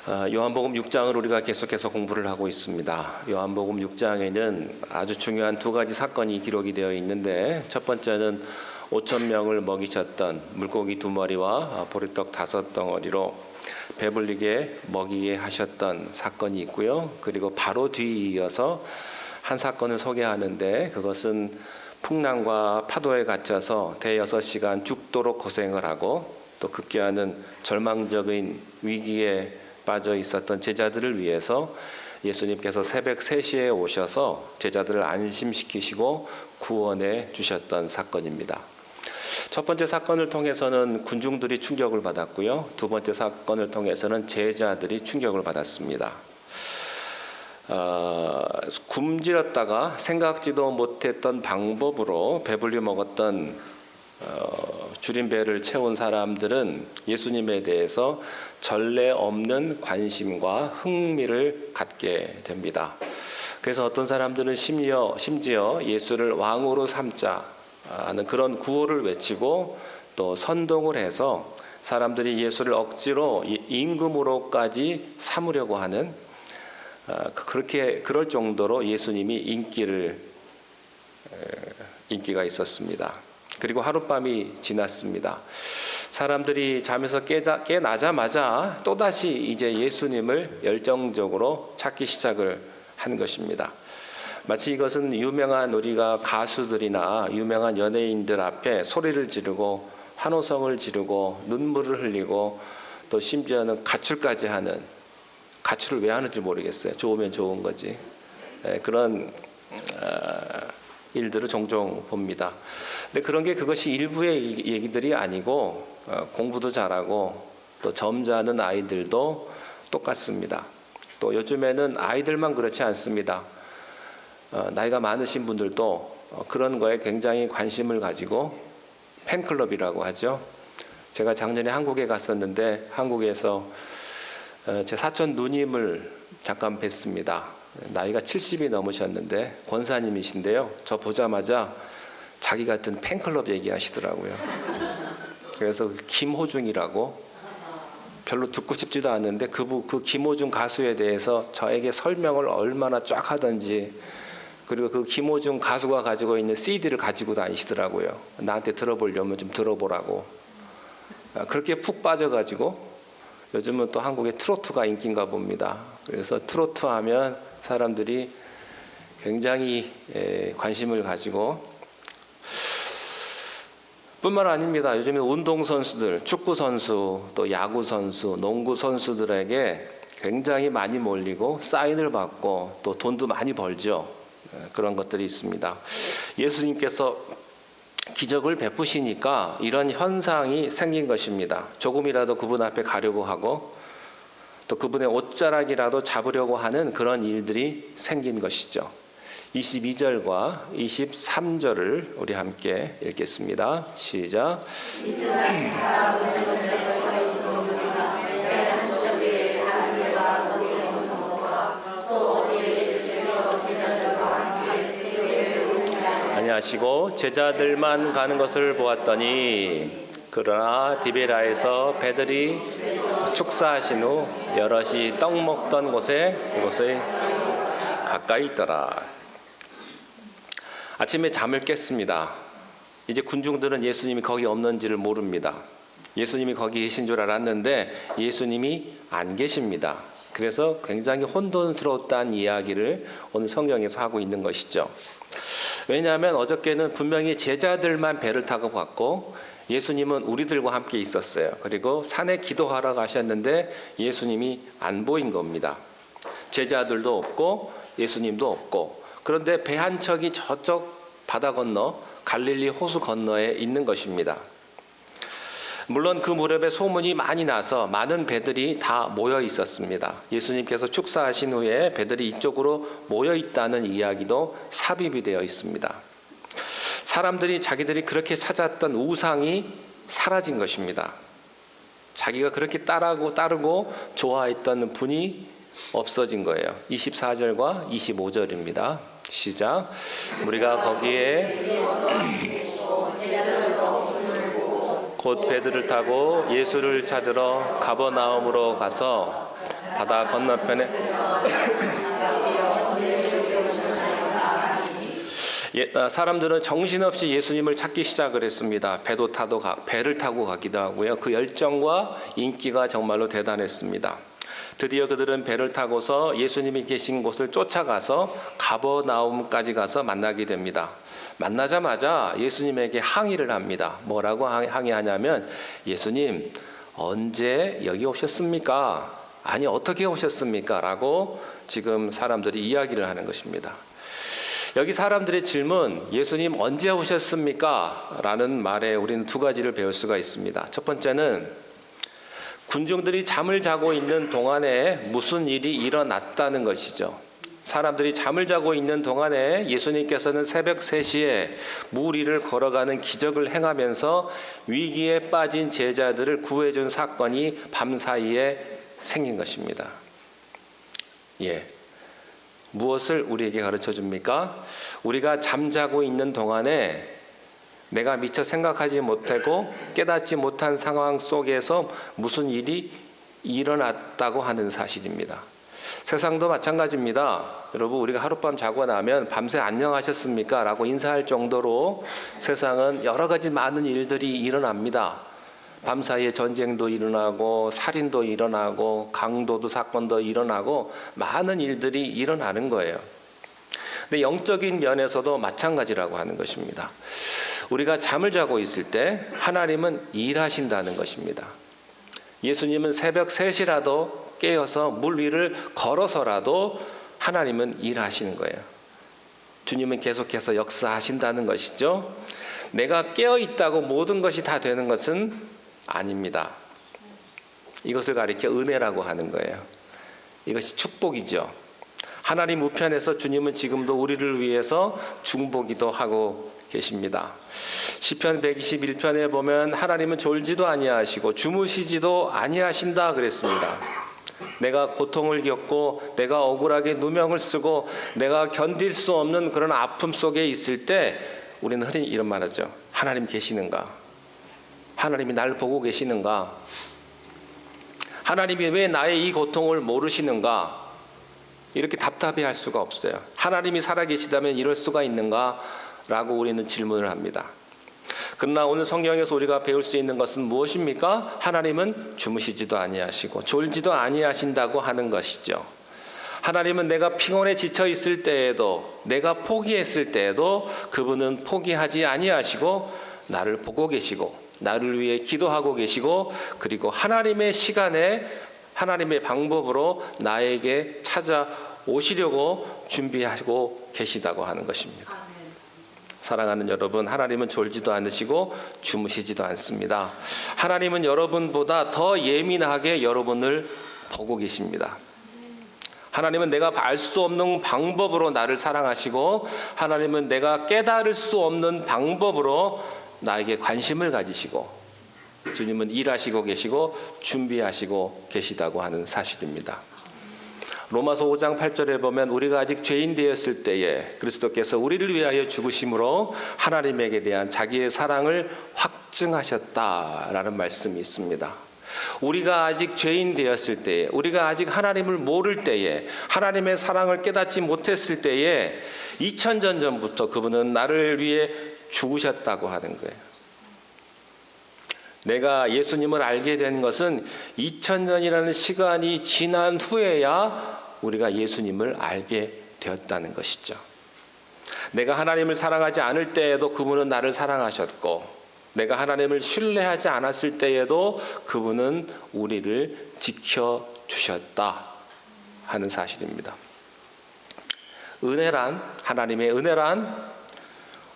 요한복음 6장을 우리가 계속해서 공부를 하고 있습니다. 요한복음 6장에는 아주 중요한 두 가지 사건이 기록이 되어 있는데, 첫 번째는 5,000명을 먹이셨던 물고기 2마리와 보리떡 5덩어리로 배불리게 먹이게 하셨던 사건이 있고요. 그리고 바로 뒤이어서 한 사건을 소개하는데, 그것은 풍랑과 파도에 갇혀서 대여섯 시간 죽도록 고생을 하고 또 급기야는 절망적인 위기에 빠져 있었던 제자들을 위해서 예수님께서 새벽 3시에 오셔서 제자들을 안심시키시고 구원해 주셨던 사건입니다. 첫 번째 사건을 통해서는 군중들이 충격을 받았고요. 두 번째 사건을 통해서는 제자들이 충격을 받았습니다. 굶주렸다가 생각지도 못했던 방법으로 배불리 먹었던 줄인 배를 채운 사람들은 예수님에 대해서 전례 없는 관심과 흥미를 갖게 됩니다. 그래서 어떤 사람들은 심지어 예수를 왕으로 삼자는 그런 구호를 외치고 또 선동을 해서 사람들이 예수를 억지로 임금으로까지 삼으려고 하는, 그럴 정도로 예수님이 인기가 있었습니다. 그리고 하룻밤이 지났습니다. 사람들이 잠에서 깨나자마자 또다시 이제 예수님을 열정적으로 찾기 시작을 한 것입니다. 마치 이것은 유명한 우리가 가수들이나 유명한 연예인들 앞에 소리를 지르고 환호성을 지르고 눈물을 흘리고 또 심지어는 가출까지 하는, 가출을 왜 하는지 모르겠어요. 좋으면 좋은 거지. 그런 일들을 종종 봅니다. 근데 그것이 일부의 얘기들이 아니고 공부도 잘하고 또 점잖은 아이들도 똑같습니다. 또 요즘에는 아이들만 그렇지 않습니다. 나이가 많으신 분들도 그런 거에 굉장히 관심을 가지고 팬클럽이라고 하죠. 제가 작년에 한국에 갔었는데 한국에서 제 사촌 누님을 잠깐 뵀습니다. 나이가 70이 넘으셨는데 권사님이신데요. 저 보자마자 자기 같은 팬클럽 얘기하시더라고요. 그래서 김호중이라고, 별로 듣고 싶지도 않는데 그 김호중 가수에 대해서 저에게 설명을 얼마나 쫙 하던지, 그리고 그 김호중 가수가 가지고 있는 CD를 가지고 다니시더라고요. 나한테 들어보려면 좀 들어보라고. 그렇게 푹 빠져가지고 요즘은 또 한국에 트로트가 인기인가 봅니다. 그래서 트로트 하면 사람들이 굉장히 관심을 가지고, 뿐만 아닙니다. 요즘에 운동선수들, 축구선수, 또 야구선수, 농구선수들에게 굉장히 많이 몰리고 사인을 받고 또 돈도 많이 벌죠. 그런 것들이 있습니다. 예수님께서 기적을 베푸시니까 이런 현상이 생긴 것입니다. 조금이라도 그분 앞에 가려고 하고 또 그분의 옷자락이라도 잡으려고 하는 그런 일들이 생긴 것이죠. 22절과 23절을 우리 함께 읽겠습니다. 시작. 아니하시고 제자들만 가는 것을 보았더니, 그러나 디베라에서 배들이 축사하신 후 여럿이 떡 먹던 곳에 그곳에 가까이 있더라. 아침에 잠을 깼습니다. 이제 군중들은 예수님이 거기 없는지를 모릅니다. 예수님이 거기 계신 줄 알았는데 예수님이 안 계십니다. 그래서 굉장히 혼돈스러웠다는 이야기를 오늘 성경에서 하고 있는 것이죠. 왜냐하면 어저께는 분명히 제자들만 배를 타고 갔고 예수님은 우리들과 함께 있었어요. 그리고 산에 기도하러 가셨는데 예수님이 안 보인 겁니다. 제자들도 없고 예수님도 없고, 그런데 배 한 척이 저쪽 바다 건너 갈릴리 호수 건너에 있는 것입니다. 물론 그 무렵에 소문이 많이 나서 많은 배들이 다 모여 있었습니다. 예수님께서 축사하신 후에 배들이 이쪽으로 모여 있다는 이야기도 삽입이 되어 있습니다. 사람들이 자기들이 그렇게 찾았던 우상이 사라진 것입니다. 자기가 그렇게 따르고 좋아했던 분이 없어진 거예요. 24절과 25절입니다. 시작. 우리가 거기에 곧 배들을 타고 예수를 찾으러 가버나움으로 가서 바다 건너편에 사람들은 정신없이 예수님을 찾기 시작을 했습니다. 배를 타고 가기도 하고요. 그 열정과 인기가 정말로 대단했습니다. 드디어 그들은 배를 타고서 예수님이 계신 곳을 쫓아가서 가버나움까지 가서 만나게 됩니다. 만나자마자 예수님에게 항의를 합니다. 뭐라고 항의하냐면, 예수님 언제 여기 오셨습니까? 아니 어떻게 오셨습니까? 라고 지금 사람들이 이야기를 하는 것입니다. 여기 사람들의 질문, 예수님 언제 오셨습니까? 라는 말에 우리는 두 가지를 배울 수가 있습니다. 첫 번째는 군중들이 잠을 자고 있는 동안에 무슨 일이 일어났다는 것이죠. 사람들이 잠을 자고 있는 동안에 예수님께서는 새벽 3시에 물 위를 걸어가는 기적을 행하면서 위기에 빠진 제자들을 구해준 사건이 밤사이에 생긴 것입니다. 무엇을 우리에게 가르쳐 줍니까? 우리가 잠자고 있는 동안에 내가 미처 생각하지 못하고 깨닫지 못한 상황 속에서 무슨 일이 일어났다고 하는 사실입니다. 세상도 마찬가지입니다. 여러분, 우리가 하룻밤 자고 나면 밤새 안녕하셨습니까? 라고 인사할 정도로 세상은 여러 가지 많은 일들이 일어납니다. 밤사이에 전쟁도 일어나고 살인도 일어나고 강도도 사건도 일어나고 많은 일들이 일어나는 거예요. 근데 영적인 면에서도 마찬가지라고 하는 것입니다. 우리가 잠을 자고 있을 때 하나님은 일하신다는 것입니다. 예수님은 새벽 3시라도 깨어서 물 위를 걸어서라도 하나님은 일하시는 거예요. 주님은 계속해서 역사하신다는 것이죠. 내가 깨어 있다고 모든 것이 다 되는 것은 아닙니다. 이것을 가리켜 은혜라고 하는 거예요. 이것이 축복이죠. 하나님 우편에서 주님은 지금도 우리를 위해서 중보기도 하고 계십니다. 시편 121편에 보면 하나님은 졸지도 아니하시고 주무시지도 아니하신다 그랬습니다. 내가 고통을 겪고 내가 억울하게 누명을 쓰고 내가 견딜 수 없는 그런 아픔 속에 있을 때 우리는 흔히 이런 말 하죠. 하나님 계시는가? 하나님이 날 보고 계시는가? 하나님이 왜 나의 이 고통을 모르시는가? 이렇게 답답해할 수가 없어요. 하나님이 살아계시다면 이럴 수가 있는가? 라고 우리는 질문을 합니다. 그러나 오늘 성경에서 우리가 배울 수 있는 것은 무엇입니까? 하나님은 주무시지도 아니하시고 졸지도 아니하신다고 하는 것이죠. 하나님은 내가 피곤해 지쳐 있을 때에도, 내가 포기했을 때에도 그분은 포기하지 아니하시고 나를 보고 계시고 나를 위해 기도하고 계시고, 그리고 하나님의 시간에 하나님의 방법으로 나에게 찾아오시려고 준비하고 계시다고 하는 것입니다. 사랑하는 여러분, 하나님은 졸지도 않으시고 주무시지도 않습니다. 하나님은 여러분보다 더 예민하게 여러분을 보고 계십니다. 하나님은 내가 알 수 없는 방법으로 나를 사랑하시고, 하나님은 내가 깨달을 수 없는 방법으로 나에게 관심을 가지시고, 주님은 일하시고 계시고 준비하시고 계시다고 하는 사실입니다. 로마서 5장 8절에 보면 우리가 아직 죄인 되었을 때에 그리스도께서 우리를 위하여 죽으심으로 하나님에게 대한 자기의 사랑을 확증하셨다라는 말씀이 있습니다. 우리가 아직 죄인 되었을 때에, 우리가 아직 하나님을 모를 때에, 하나님의 사랑을 깨닫지 못했을 때에 2000년 전부터 그분은 나를 위해 죽으셨다고 하는 거예요. 내가 예수님을 알게 된 것은 2000년이라는 시간이 지난 후에야 우리가 예수님을 알게 되었다는 것이죠. 내가 하나님을 사랑하지 않을 때에도 그분은 나를 사랑하셨고, 내가 하나님을 신뢰하지 않았을 때에도 그분은 우리를 지켜주셨다 하는 사실입니다. 은혜란, 하나님의 은혜란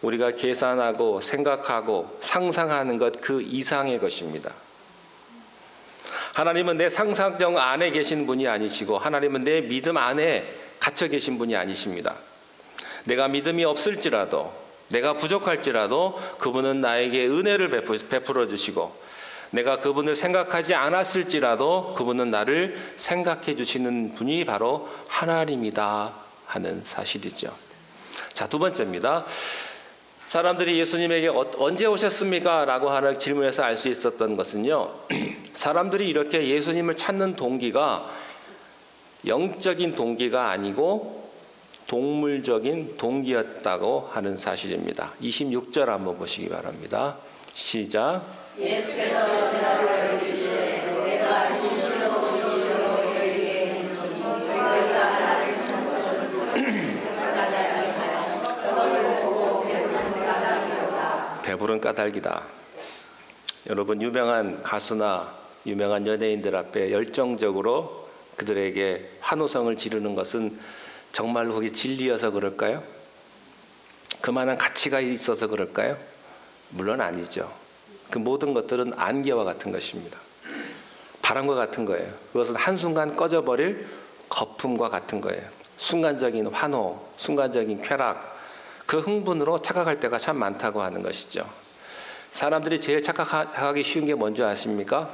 우리가 계산하고 생각하고 상상하는 것 그 이상의 것입니다. 하나님은 내 상상력 안에 계신 분이 아니시고, 하나님은 내 믿음 안에 갇혀 계신 분이 아니십니다. 내가 믿음이 없을지라도, 내가 부족할지라도 그분은 나에게 은혜를 베풀어 주시고, 내가 그분을 생각하지 않았을지라도 그분은 나를 생각해 주시는 분이 바로 하나님이다 하는 사실이죠. 자, 두 번째입니다. 사람들이 예수님에게 언제 오셨습니까? 라고 하는 질문에서 알 수 있었던 것은요, 사람들이 이렇게 예수님을 찾는 동기가 영적인 동기가 아니고 동물적인 동기였다고 하는 사실입니다. 26절 한번 보시기 바랍니다. 시작. 예수께서 대답을 이르시되 내가 진실로 진실로 너희에게 이르노니 너희가 나를 찾는 것은 까닭이 하여 떡을 보고 배부른 까닭이로다. 배부른 까닭이다. 여러분, 유명한 가수나 유명한 연예인들 앞에 열정적으로 그들에게 환호성을 지르는 것은 정말로 그게 진리여서 그럴까요? 그만한 가치가 있어서 그럴까요? 물론 아니죠. 그 모든 것들은 안개와 같은 것입니다. 바람과 같은 거예요. 그것은 한순간 꺼져버릴 거품과 같은 거예요. 순간적인 환호, 순간적인 쾌락, 그 흥분으로 착각할 때가 참 많다고 하는 것이죠. 사람들이 제일 착각하기 쉬운 게 뭔지 아십니까?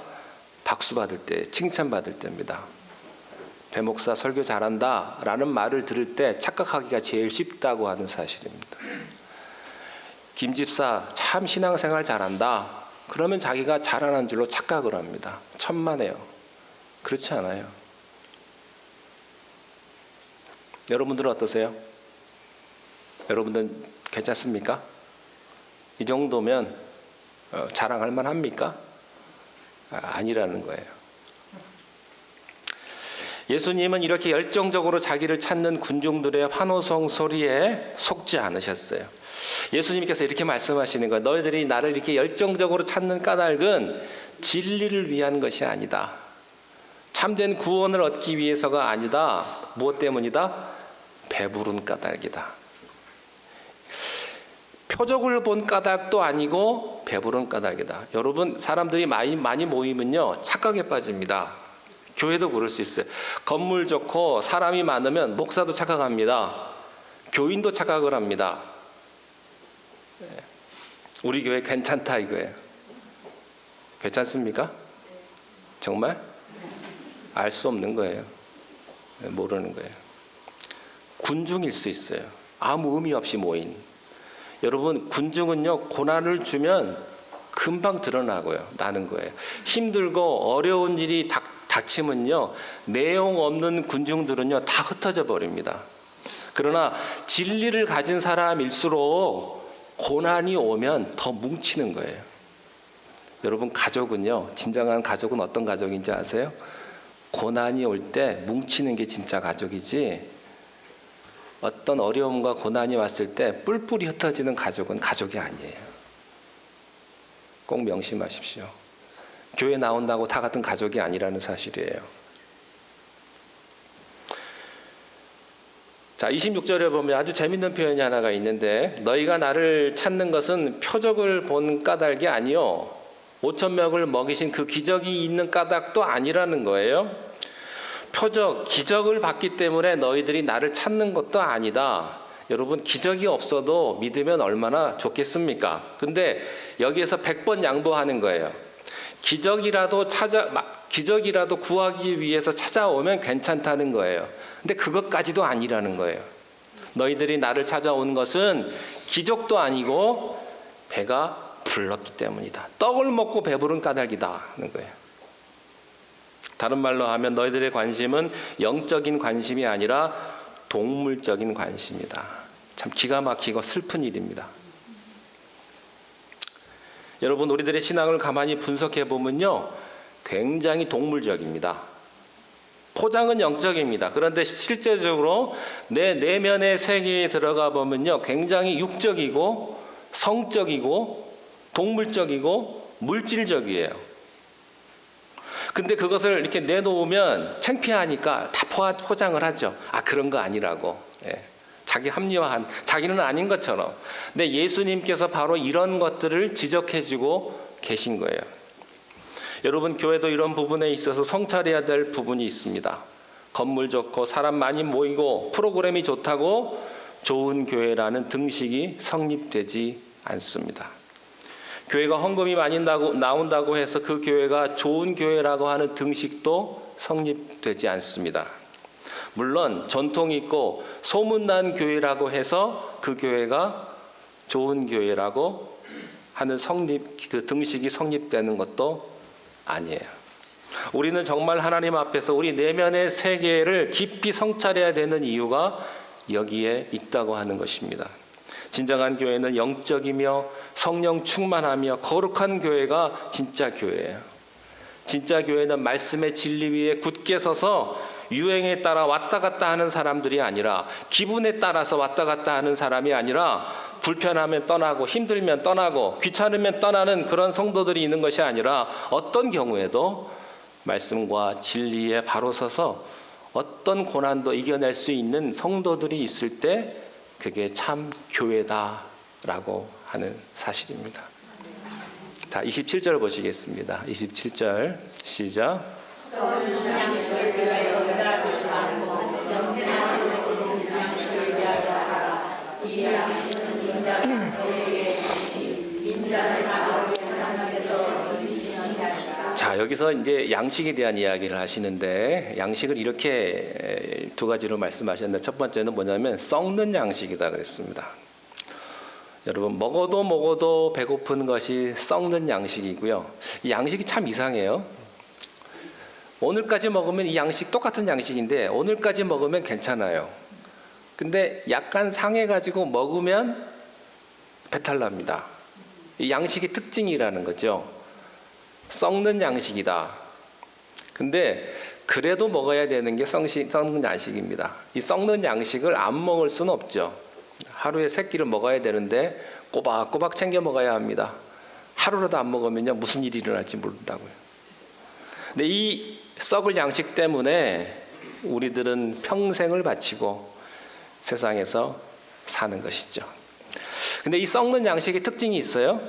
박수 받을 때, 칭찬받을 때입니다. 배 목사 설교 잘한다 라는 말을 들을 때 착각하기가 제일 쉽다고 하는 사실입니다. 김 집사 참 신앙생활 잘한다 그러면 자기가 잘하는 줄로 착각을 합니다. 천만에요. 그렇지 않아요. 여러분들은 어떠세요? 여러분들은 괜찮습니까? 이 정도면 자랑할 만합니까? 아니라는 거예요. 예수님은 이렇게 열정적으로 자기를 찾는 군중들의 환호성 소리에 속지 않으셨어요. 예수님께서 이렇게 말씀하시는 거예요. 너희들이 나를 이렇게 열정적으로 찾는 까닭은 진리를 위한 것이 아니다. 참된 구원을 얻기 위해서가 아니다. 무엇 때문이다? 배부른 까닭이다. 표적을 본 까닭도 아니고 배부른 까닭이다. 여러분, 사람들이 많이 모이면요 착각에 빠집니다. 교회도 그럴 수 있어요. 건물 좋고 사람이 많으면 목사도 착각합니다. 교인도 착각을 합니다. 우리 교회 괜찮다 이거예요. 괜찮습니까? 정말? 알 수 없는 거예요. 모르는 거예요. 군중일 수 있어요. 아무 의미 없이 모인. 여러분, 군중은요 고난을 주면 금방 드러나고요. 나는 거예요. 힘들고 어려운 일이 닥치면요 내용 없는 군중들은요 다 흩어져 버립니다. 그러나 진리를 가진 사람일수록 고난이 오면 더 뭉치는 거예요. 여러분, 가족은요 진정한 가족은 어떤 가족인지 아세요? 고난이 올 때 뭉치는 게 진짜 가족이지, 어떤 어려움과 고난이 왔을 때 뿔뿔이 흩어지는 가족은 가족이 아니에요. 꼭 명심하십시오. 교회 나온다고 다 같은 가족이 아니라는 사실이에요. 자, 26절에 보면 아주 재밌는 표현이 하나가 있는데, 너희가 나를 찾는 것은 표적을 본 까닭이 아니요 5,000명을 먹이신 그 기적이 있는 까닭도 아니라는 거예요. 표적, 기적을 봤기 때문에 너희들이 나를 찾는 것도 아니다. 여러분, 기적이 없어도 믿으면 얼마나 좋겠습니까? 근데 여기에서 100번 양보하는 거예요. 기적이라도 구하기 위해서 찾아오면 괜찮다는 거예요. 근데 그것까지도 아니라는 거예요. 너희들이 나를 찾아온 것은 기적도 아니고 배가 불렀기 때문이다. 떡을 먹고 배부른 까닭이다 하는 거예요. 다른 말로 하면 너희들의 관심은 영적인 관심이 아니라 동물적인 관심이다. 참 기가 막히고 슬픈 일입니다. 여러분, 우리들의 신앙을 가만히 분석해 보면요 굉장히 동물적입니다. 포장은 영적입니다. 그런데 실제적으로 내 내면의 세계에 들어가 보면요 굉장히 육적이고 성적이고 동물적이고 물질적이에요. 근데 그것을 이렇게 내놓으면 창피하니까 다 포장을 하죠. 아, 그런 거 아니라고. 예. 자기 합리화한, 자기는 아닌 것처럼. 근데 예수님께서 바로 이런 것들을 지적해주고 계신 거예요. 여러분, 교회도 이런 부분에 있어서 성찰해야 될 부분이 있습니다. 건물 좋고 사람 많이 모이고 프로그램이 좋다고 좋은 교회라는 등식이 성립되지 않습니다. 교회가 헌금이 많이 나온다고 해서 그 교회가 좋은 교회라고 하는 등식도 성립되지 않습니다. 물론 전통이 있고 소문난 교회라고 해서 그 교회가 좋은 교회라고 하는 그 등식이 성립되는 것도 아니에요. 우리는 정말 하나님 앞에서 우리 내면의 세계를 깊이 성찰해야 되는 이유가 여기에 있다고 하는 것입니다. 진정한 교회는 영적이며 성령 충만하며 거룩한 교회가 진짜 교회예요. 진짜 교회는 말씀의 진리 위에 굳게 서서 유행에 따라 왔다 갔다 하는 사람들이 아니라, 기분에 따라서 왔다 갔다 하는 사람이 아니라, 불편하면 떠나고 힘들면 떠나고 귀찮으면 떠나는 그런 성도들이 있는 것이 아니라, 어떤 경우에도 말씀과 진리에 바로 서서 어떤 고난도 이겨낼 수 있는 성도들이 있을 때 그게 참 교회다라고 하는 사실입니다. 자, 27절 보시겠습니다. 27절 시작. 자, 여기서 이제 양식에 대한 이야기를 하시는데, 양식을 이렇게 두 가지로 말씀하셨는데, 첫 번째는 뭐냐면 썩는 양식이다 그랬습니다. 여러분, 먹어도 배고픈 것이 썩는 양식이고요. 이 양식이 참 이상해요. 오늘까지 먹으면 이 양식 똑같은 양식인데 오늘까지 먹으면 괜찮아요. 근데 약간 상해가지고 먹으면 배탈 납니다. 이 양식의 특징이라는 거죠. 썩는 양식이다. 근데 그래도 먹어야 되는 게 썩는 양식입니다. 이 썩는 양식을 안 먹을 수는 없죠. 하루에 3끼를 먹어야 되는데 꼬박꼬박 챙겨 먹어야 합니다. 하루라도 안 먹으면요, 무슨 일이 일어날지 모른다고요. 근데 이 썩을 양식 때문에 우리들은 평생을 바치고 세상에서 사는 것이죠. 근데 이 썩는 양식의 특징이 있어요.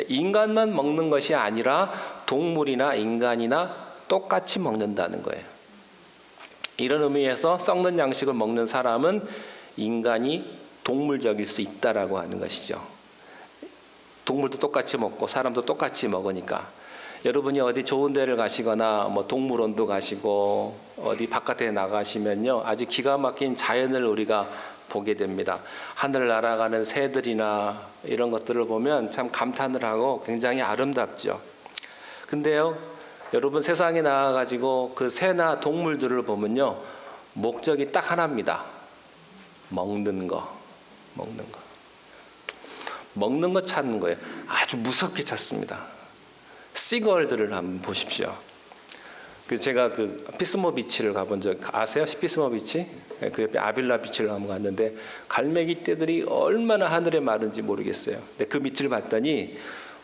인간만 먹는 것이 아니라 동물이나 인간이나 똑같이 먹는다는 거예요. 이런 의미에서 썩는 양식을 먹는 사람은 인간이 동물적일 수 있다라고 하는 것이죠. 동물도 똑같이 먹고 사람도 똑같이 먹으니까. 여러분이 어디 좋은 데를 가시거나 뭐 동물원도 가시고 어디 바깥에 나가시면요, 아주 기가 막힌 자연을 우리가 보게 됩니다. 하늘 날아가는 새들이나 이런 것들을 보면 참 감탄을 하고 굉장히 아름답죠. 근데요, 여러분 세상에 나와가지고 그 새나 동물들을 보면요, 목적이 딱 하나입니다. 먹는 거. 먹는 거 찾는 거예요. 아주 무섭게 찾습니다. 시걸들을 한번 보십시오. 제가 피스모 비치를 가본 적 아세요? 피스모 비치? 그 옆에 아빌라 비치를 한번 갔는데 갈매기 떼들이 얼마나 하늘에 마른지 모르겠어요. 근데 그 밑을 봤더니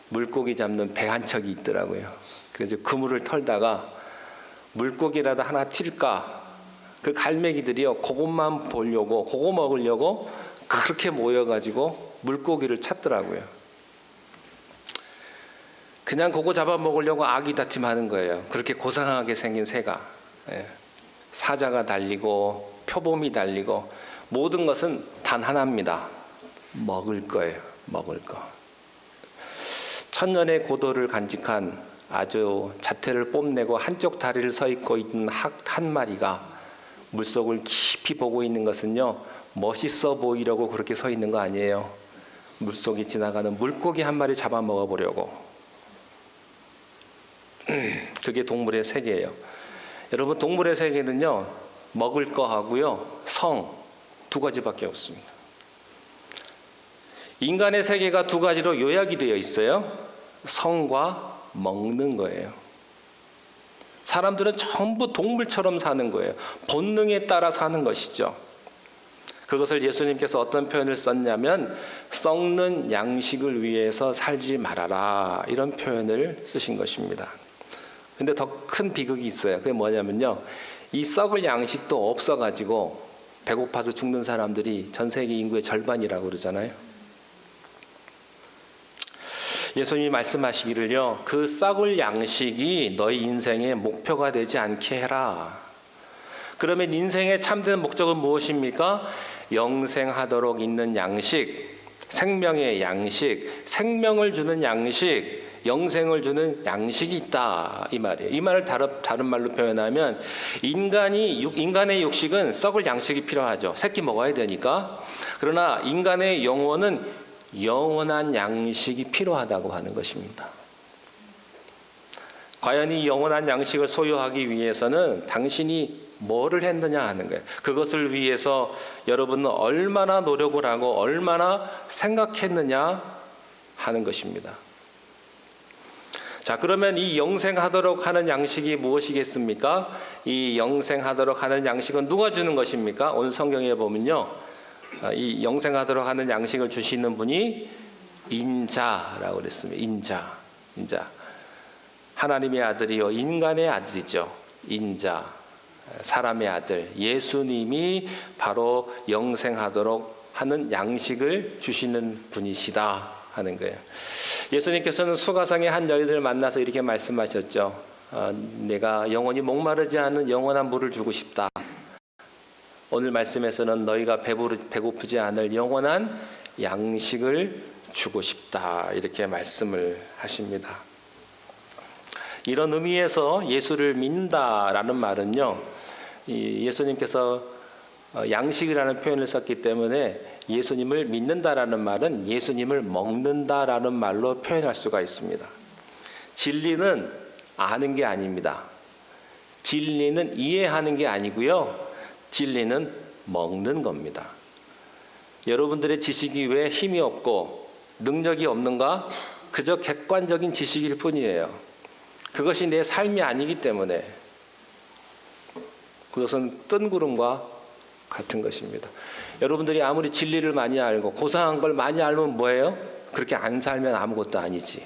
물고기 잡는 배 한 척이 있더라고요. 그래서 그물을 털다가 물고기라도 하나 튈까? 그 갈매기들이요, 그것만 보려고, 그거 먹으려고 그렇게 모여가지고 물고기를 찾더라고요. 그냥 그거 잡아먹으려고 아기다툼하는 거예요. 그렇게 고상하게 생긴 새가. 사자가 달리고 표범이 달리고, 모든 것은 단 하나입니다. 먹을 거예요. 먹을 거. 천년의 고도를 간직한 아주 자태를 뽐내고 한쪽 다리를 서 있고 있는 한 마리가 물속을 깊이 보고 있는 것은요, 멋있어 보이려고 그렇게 서 있는 거 아니에요. 물속에 지나가는 물고기 한 마리 잡아먹어 보려고. 그게 동물의 세계예요. 여러분, 동물의 세계는요, 먹을 거 하고요, 성, 두 가지밖에 없습니다. 인간의 세계가 두 가지로 요약이 되어 있어요. 성과 먹는 거예요. 사람들은 전부 동물처럼 사는 거예요. 본능에 따라 사는 것이죠. 그것을 예수님께서 어떤 표현을 썼냐면 썩는 양식을 위해서 살지 말아라, 이런 표현을 쓰신 것입니다. 근데 더 큰 비극이 있어요. 그게 뭐냐면요, 이 썩을 양식도 없어가지고 배고파서 죽는 사람들이 전 세계 인구의 절반이라고 그러잖아요. 예수님이 말씀하시기를요, 그 썩을 양식이 너희 인생의 목표가 되지 않게 해라. 그러면 인생의 참된 목적은 무엇입니까? 영생하도록 있는 양식, 생명의 양식, 생명을 주는 양식, 영생을 주는 양식이 있다, 이 말이에요. 이 말을 다른 말로 표현하면 인간의 육식은 썩을 양식이 필요하죠. 새끼 먹어야 되니까. 그러나 인간의 영혼은 영원한 양식이 필요하다고 하는 것입니다. 과연 이 영원한 양식을 소유하기 위해서는 당신이 뭐를 했느냐 하는 거예요. 그것을 위해서 여러분은 얼마나 노력을 하고 얼마나 생각했느냐 하는 것입니다. 자, 그러면 이 영생하도록 하는 양식이 무엇이겠습니까? 이 영생하도록 하는 양식은 누가 주는 것입니까? 오늘 성경에 보면요, 이 영생하도록 하는 양식을 주시는 분이 인자라고 그랬습니다. 인자. 하나님의 아들이요, 인간의 아들이죠. 인자, 사람의 아들, 예수님이 바로 영생하도록 하는 양식을 주시는 분이시다 하는 거예요. 예수님께서는 수가성의 한 여인을 만나서 이렇게 말씀하셨죠. 내가 영원히 목마르지 않은 영원한 물을 주고 싶다. 오늘 말씀에서는 너희가 배고프지 않을 영원한 양식을 주고 싶다, 이렇게 말씀을 하십니다. 이런 의미에서 예수를 믿는다라는 말은요, 예수님께서 양식이라는 표현을 썼기 때문에 예수님을 믿는다라는 말은 예수님을 먹는다라는 말로 표현할 수가 있습니다. 진리는 아는 게 아닙니다. 진리는 이해하는 게 아니고요, 진리는 먹는 겁니다. 여러분들의 지식이 왜 힘이 없고 능력이 없는가? 그저 객관적인 지식일 뿐이에요. 그것이 내 삶이 아니기 때문에 그것은 뜬구름과 같은 것입니다. 여러분들이 아무리 진리를 많이 알고 고상한 걸 많이 알면 뭐예요? 그렇게 안 살면 아무것도 아니지.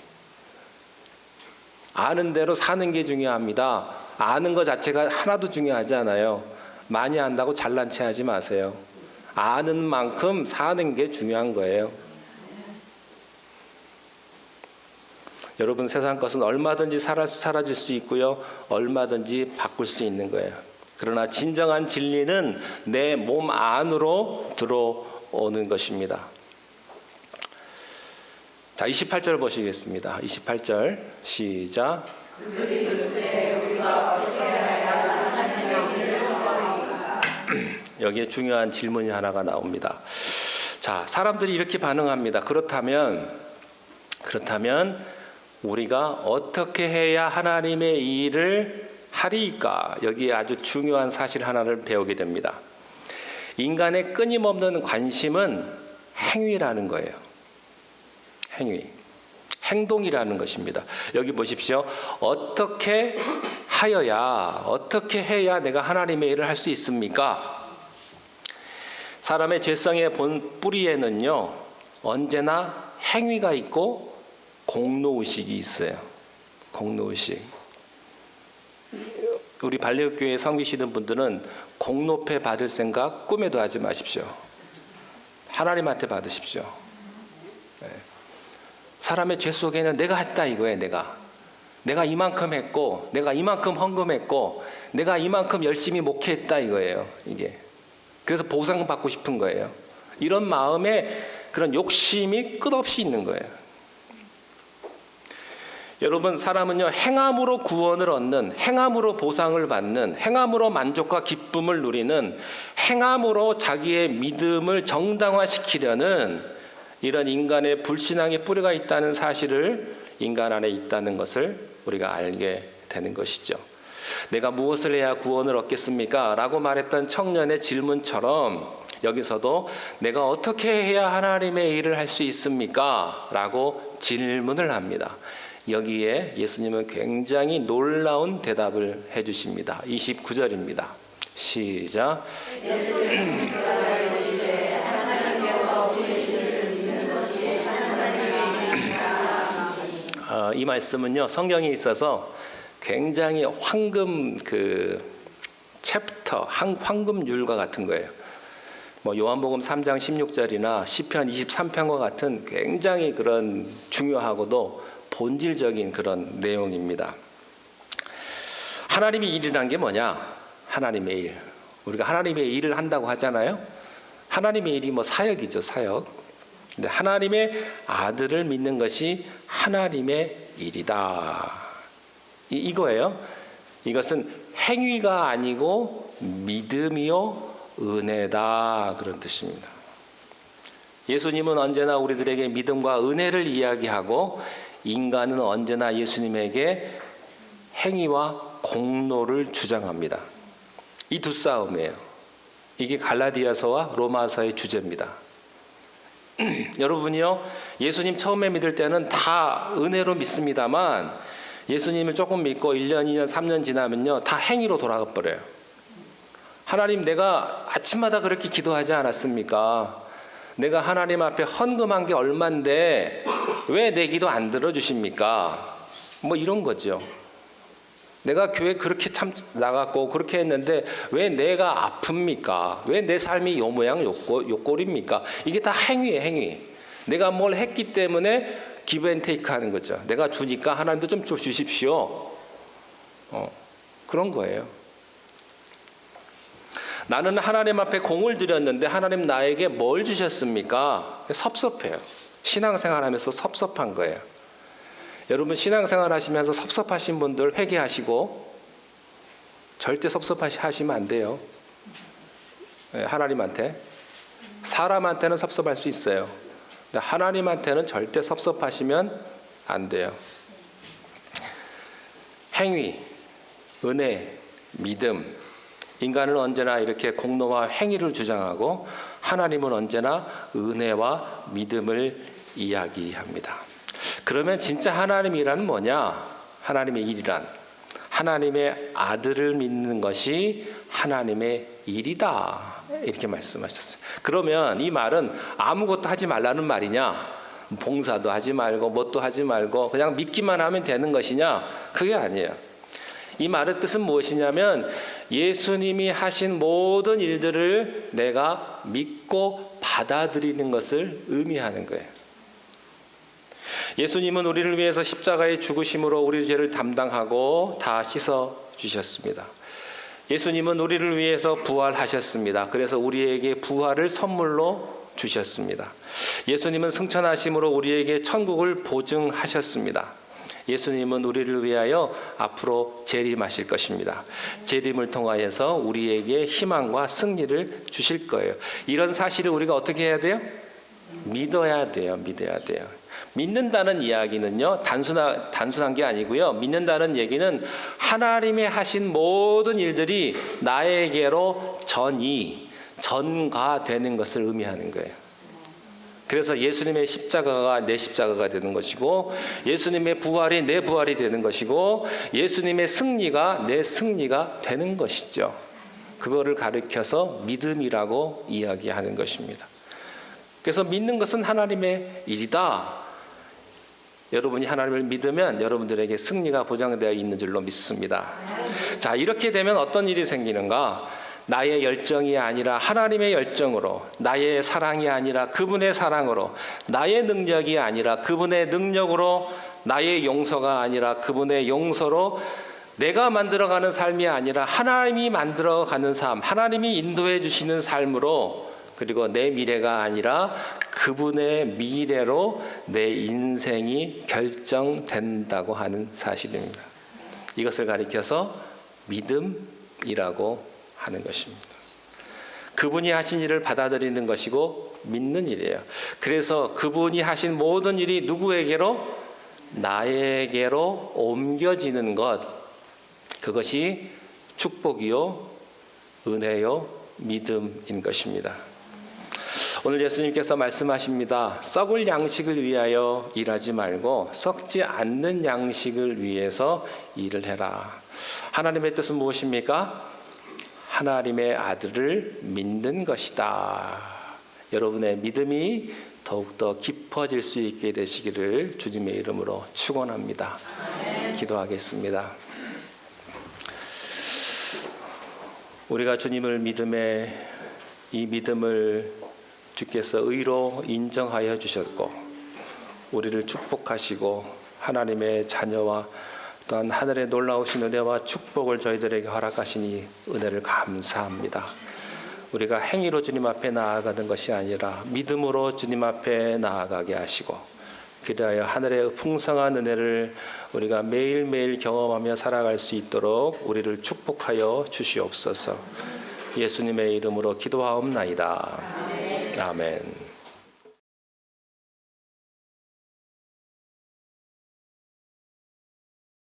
아는 대로 사는 게 중요합니다. 아는 것 자체가 하나도 중요하지 않아요. 많이 안다고 잘난 체 하지 마세요. 아는 만큼 사는 게 중요한 거예요. 여러분, 세상 것은 얼마든지 사라질 수 있고요, 얼마든지 바꿀 수 있는 거예요. 그러나 진정한 진리는 내 몸 안으로 들어오는 것입니다. 자, 28절 보시겠습니다. 28절 시작. 여기에 중요한 질문이 하나가 나옵니다. 자, 사람들이 이렇게 반응합니다. 그렇다면 우리가 어떻게 해야 하나님의 일을 하리까? 여기에 아주 중요한 사실 하나를 배우게 됩니다. 인간의 끊임없는 관심은 행위라는 거예요. 행동이라는 것입니다. 여기 보십시오. 어떻게 해야 내가 하나님의 일을 할 수 있습니까? 사람의 죄성의 본 뿌리에는요, 언제나 행위가 있고 공로의식이 있어요. 공로의식. 우리 발레교회에 섬기시는 분들은 공로패 받을 생각 꿈에도 하지 마십시오. 하나님한테 받으십시오. 사람의 죄 속에는 내가 했다 이거예요. 내가 이만큼 했고, 내가 이만큼 헌금했고, 내가 이만큼 열심히 목회했다 이거예요. 이게. 그래서 보상 받고 싶은 거예요. 이런 마음에 그런 욕심이 끝없이 있는 거예요. 여러분, 사람은요, 행함으로 구원을 얻는, 행함으로 보상을 받는, 행함으로 만족과 기쁨을 누리는, 행함으로 자기의 믿음을 정당화시키려는 이런 인간의 불신앙의 뿌리가 있다는 사실을 인간 안에 있다는 것을 우리가 알게 되는 것이죠. 내가 무엇을 해야 구원을 얻겠습니까? 라고 말했던 청년의 질문처럼 여기서도 내가 어떻게 해야 하나님의 일을 할 수 있습니까? 라고 질문을 합니다. 여기에 예수님은 굉장히 놀라운 대답을 해주십니다. 29절입니다. 시작. 이 말씀은요, 성경에 있어서 굉장히 황금 챕터, 황금 율과 같은 거예요. 요한복음 3장 16절이나 시편 23편과 같은 굉장히 그런 중요하고도 본질적인 그런 내용입니다. 하나님의 일이란 게 뭐냐? 하나님의 일. 우리가 하나님의 일을 한다고 하잖아요. 하나님의 일이 사역이죠, 사역. 근데 하나님의 아들을 믿는 것이 하나님의 일이다. 이거예요. 이것은 행위가 아니고 믿음이요 은혜다, 그런 뜻입니다. 예수님은 언제나 우리들에게 믿음과 은혜를 이야기하고 인간은 언제나 예수님에게 행위와 공로를 주장합니다. 이 두 싸움이에요. 이게 갈라디아서와 로마서의 주제입니다. 여러분이요, 예수님 처음에 믿을 때는 다 은혜로 믿습니다만 예수님을 조금 믿고 1년, 2년, 3년 지나면요 다 행위로 돌아가 버려요. 하나님, 내가 아침마다 그렇게 기도하지 않았습니까? 내가 하나님 앞에 헌금한 게 얼만데 왜 내 기도 안 들어주십니까? 뭐 이런 거죠. 내가 교회 그렇게 참 나갔고 그렇게 했는데 왜 내가 아픕니까? 왜 내 삶이 요 모양 요 꼴입니까? 이게 다 행위예요, 행위. 내가 뭘 했기 때문에 기브 앤 테이크 하는 거죠. 내가 주니까 하나님도 좀 주십시오. 그런 거예요. 나는 하나님 앞에 공을 들였는데 하나님 나에게 뭘 주셨습니까? 섭섭해요. 신앙생활하면서 섭섭한 거예요. 여러분, 신앙생활 하시면서 섭섭하신 분들 회개하시고 절대 섭섭하시면 안 돼요. 하나님한테. 사람한테는 섭섭할 수 있어요. 근데 하나님한테는 절대 섭섭하시면 안 돼요. 행위, 은혜, 믿음. 인간은 언제나 이렇게 공로와 행위를 주장하고 하나님은 언제나 은혜와 믿음을 이야기합니다. 그러면 진짜 하나님이란 뭐냐? 하나님의 일이란 하나님의 아들을 믿는 것이 하나님의 일이다. 이렇게 말씀하셨어요. 그러면 이 말은 아무것도 하지 말라는 말이냐? 봉사도 하지 말고 뭣도 하지 말고 그냥 믿기만 하면 되는 것이냐? 그게 아니에요. 이 말의 뜻은 무엇이냐면 예수님이 하신 모든 일들을 내가 믿고 받아들이는 것을 의미하는 거예요. 예수님은 우리를 위해서 십자가의 죽으심으로 우리 죄를 담당하고 다 씻어 주셨습니다. 예수님은 우리를 위해서 부활하셨습니다. 그래서 우리에게 부활을 선물로 주셨습니다. 예수님은 승천하심으로 우리에게 천국을 보증하셨습니다. 예수님은 우리를 위하여 앞으로 재림하실 것입니다. 재림을 통하여서 우리에게 희망과 승리를 주실 거예요. 이런 사실을 우리가 어떻게 해야 돼요? 믿어야 돼요. 믿어야 돼요. 믿는다는 이야기는요, 단순한 게 아니고요. 믿는다는 얘기는 하나님이 하신 모든 일들이 나에게로 전가되는 것을 의미하는 거예요. 그래서 예수님의 십자가가 내 십자가가 되는 것이고, 예수님의 부활이 내 부활이 되는 것이고, 예수님의 승리가 내 승리가 되는 것이죠. 그거를 가리켜서 믿음이라고 이야기하는 것입니다. 그래서 믿는 것은 하나님의 일이다. 여러분이 하나님을 믿으면 여러분들에게 승리가 보장되어 있는 줄로 믿습니다. 자, 이렇게 되면 어떤 일이 생기는가? 나의 열정이 아니라 하나님의 열정으로, 나의 사랑이 아니라 그분의 사랑으로, 나의 능력이 아니라 그분의 능력으로, 나의 용서가 아니라 그분의 용서로, 내가 만들어가는 삶이 아니라 하나님이 만들어가는 삶, 하나님이 인도해 주시는 삶으로, 그리고 내 미래가 아니라 그분의 미래로 내 인생이 결정된다고 하는 사실입니다. 이것을 가리켜서 믿음이라고 하는 것입니다. 그분이 하신 일을 받아들이는 것이고 믿는 일이에요. 그래서 그분이 하신 모든 일이 누구에게로? 나에게로 옮겨지는 것. 그것이 축복이요, 은혜요, 믿음인 것입니다. 오늘 예수님께서 말씀하십니다. 썩을 양식을 위하여 일하지 말고 썩지 않는 양식을 위해서 일을 해라. 하나님의 뜻은 무엇입니까? 하나님의 아들을 믿는 것이다. 여러분의 믿음이 더욱더 깊어질 수 있게 되시기를 주님의 이름으로 축원합니다. 기도하겠습니다. 우리가 주님을 믿음에 이 믿음을 주께서 의로 인정하여 주셨고 우리를 축복하시고 하나님의 자녀와 또한 하늘의 놀라우신 은혜와 축복을 저희들에게 허락하시니 은혜를 감사합니다. 우리가 행위로 주님 앞에 나아가는 것이 아니라 믿음으로 주님 앞에 나아가게 하시고 그리하여 하늘의 풍성한 은혜를 우리가 매일매일 경험하며 살아갈 수 있도록 우리를 축복하여 주시옵소서. 예수님의 이름으로 기도하옵나이다. 아멘.